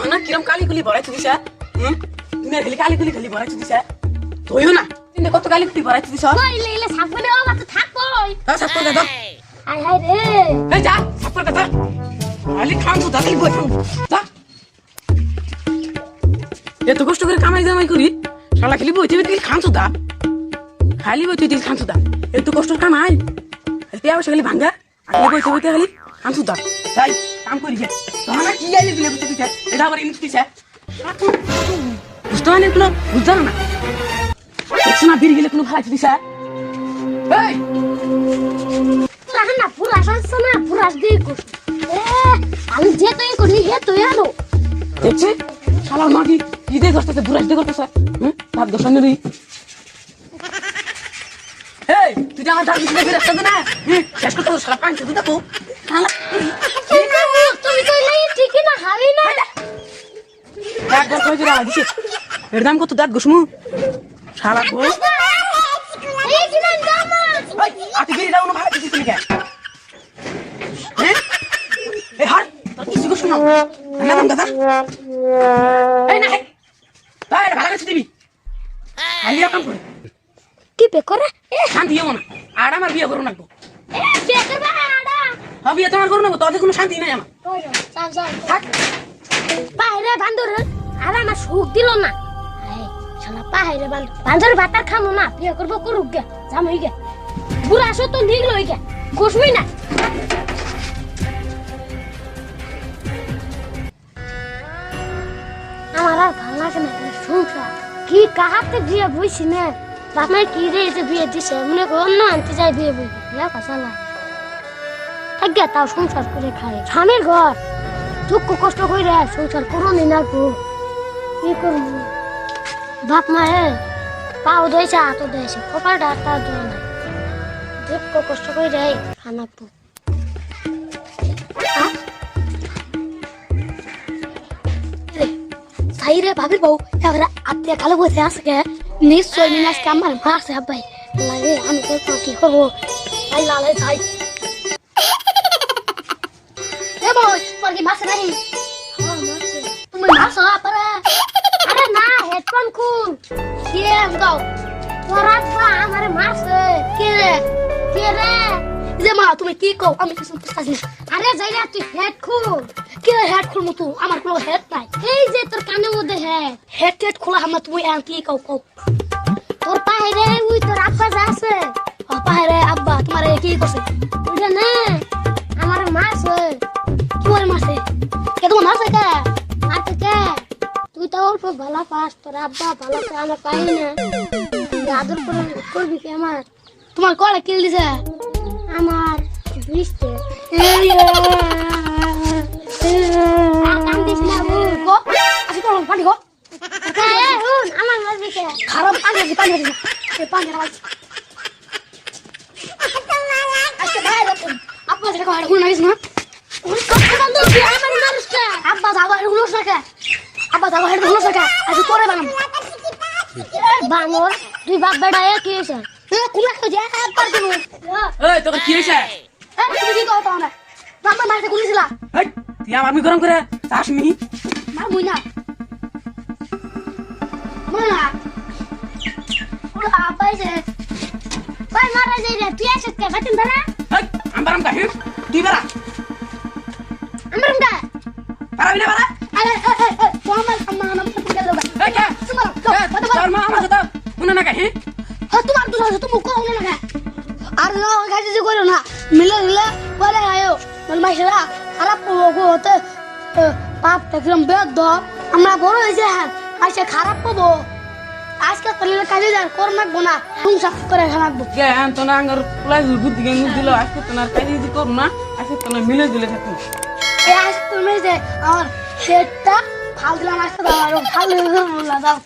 না কিরম কালি কুলি ভরাইছি দিছা তুমি খালি কালি কুলি খালি ভরাইছি দিছা ধইও না তুমি কত কালি কুলি ভরাইছি দিছা ইলে ইলে সাপনে ও মাথা থাকবই সাপ করে দাও আয় হায় রে এই যা সাপ করে দাও খালি খান তো দাদি বই খান যা এত কষ্ট করে কামাই জামাই করি শালা খালি বইতে বইতে খান তো দা খালি বইতে দিল খান তো দা এত কষ্ট কামাই খালি আবার খালি ভাঙ্গা আগে বইতে বইতে খালি খান তো দা তাই কাম করি গে তোমরা কি আইলে দিলে বুঝতে দিছে এটা আবার ইনস্ট দিছে বুঝতে মানে কোনো বুঝছো না দেখছো না বেরিয়ে গেলে কোনো ভালো দিছে এই না পুরা শাসন না পুরা দিয়ে কর আমি যে তুই করি হে তুই আনো দেখছি শালা মাগি কি দে করতেছে বুড়াস দে করতেছে ভাব দশনে রে এই তুই আমার দাঁড়িয়ে দিলে রাস্তা দে না শেষ করতে শালা পাঁচ দুটা তো শালা তুমি কইলে ঠিক না হারি না দাঁত গছ হয়ে যাবে দিছে এর দাম কত দাঁত ঘষমু শালা গো এই দিন জামা আতি গিরি দাও না ভালো দিছিস লিখে এই হার তোর কিছু ঘষমু না না দাম দাদা এই না ভাই ভালো কিছু দিবি আলিয়া কাম করে কি পে করে শান্তি এমন আর আমার বিয়ে করো না গো পে করবা আডা হ্যাঁ বিয়ে তোমার করো না গো তোদের কোনো শান্তি নেই আমার চাল চাল থাক বাইরে বান্দর আর আমার সুখ দিল না শালা বাইরে বান্দর ভাতার খামো না বিয়ে করবো করুক গে জাম হই গে বুড়া আসো তো নিগল হই গে ঘষবই না আমার আর ভালো লাগে না সংসার কি কাহাতে বিয়ে বইছি না বাপমাই কি রে যে বিয়ে দিছে মনে কর অন্য আনতে যাই বিয়ে বই বিয়া কথা না থাকে তাও সংসার করে খায় স্বামীর ঘর দুঃখ কষ্ট করে সংসার করো নি না গো কি করবো বাপ মায়ে পাও দিয়েছে হাতও দিয়েছে কপালটা হাতটা দেয় না দুঃখ কষ্ট করে খানাবো সাইরে ভাবির বউ এবার আত্মীয় কালো বসে আসকে নিশ্চয় নিয়ে আজকে আমার মারছে ভাই লাগে আমি কি করবো তাই লালে যাই এ বই তোর কি মারছে নাকি তুমি মারছো পারে আরে না হেডফোন খুল গেম গাও তোর আব্বা আমারে মারছে কে রে যে মা তুমি কি কও আমি কিছু বুঝতাছি না আরে যাইরা তুই হেড খুল কে হেড খুলমু তুই আমার কোনো হেড নাই এই যে তোর কানের মধ্যে হেড খোলা হামা তুমি আর কি কও তোর পায়রে ওই তোর আব্বা যা আছে ও পায়রে আব্বা তোমারে কি করছে বুঝলে না আমার মারছে কি ওর মারছে কে তোমার মারছে কে মারছে কে তুই তো অল্প ভালো পাস তোর আব্বা ভালো পায় আমরা পাই না আদর করে করবি কি আমার তোমার কলে কিল দিছে আমার বিশতে কাম দিস না গো আসি তো পানি গো আমার মারবি কে খারাপ পানি পানি আজকে বাইরে আব্বা যেটা কয় কোন নাইস না ওই কথা বন্ধ কি আমার মানুষ কে আব্বা যাবা এর গুলো থাকে আব্বা যাবা এর গুলো থাকে আজ তোরে বানাম বানর তুই বাপ বেটা কি হইছে কুলা খোঁজে আব্বা দিব এই তোর কি হইছে তুমি কি কও তাও না বাবা মারতে কুলিছিলা এই তুই আমি গরম করে আসমি মার মুই না মারা ওরা আপাইছে ভাই মারা যাই রে তুই আসতে কে ফাতিন ধরা এই আমবারাম কা হে তুই বারা আমরাম দা পারাবি না বারা আরে তোমার আম্মা নাম তো গেল বা এই কে তোমার তোর মা আমার সাথে কোন না কা হে তোমার তো সাথে তুমি কোন না আর না গাজি যে কইলো না মিলে মিলে বলে আয়ো বল মাইশরা খারাপ গো হতে পাপ একদম বেদ আমরা বড় হইছে আইসে খারাপ পাবো আজকে কলিলে কাজে যার কর নাকবো না তুমি সাফ করে খানাকবো কে তো না আঙ্গার প্লাই বুদ্ধি গেঙ্গ দিল আজকে তো না কাজে দি কর না আজকে তো না মিলে দিলে থাকো এই আজ তুমি যে আমার হেডটা ফাল দিলাম আজকে দাও আর ফাল দিলাম দাও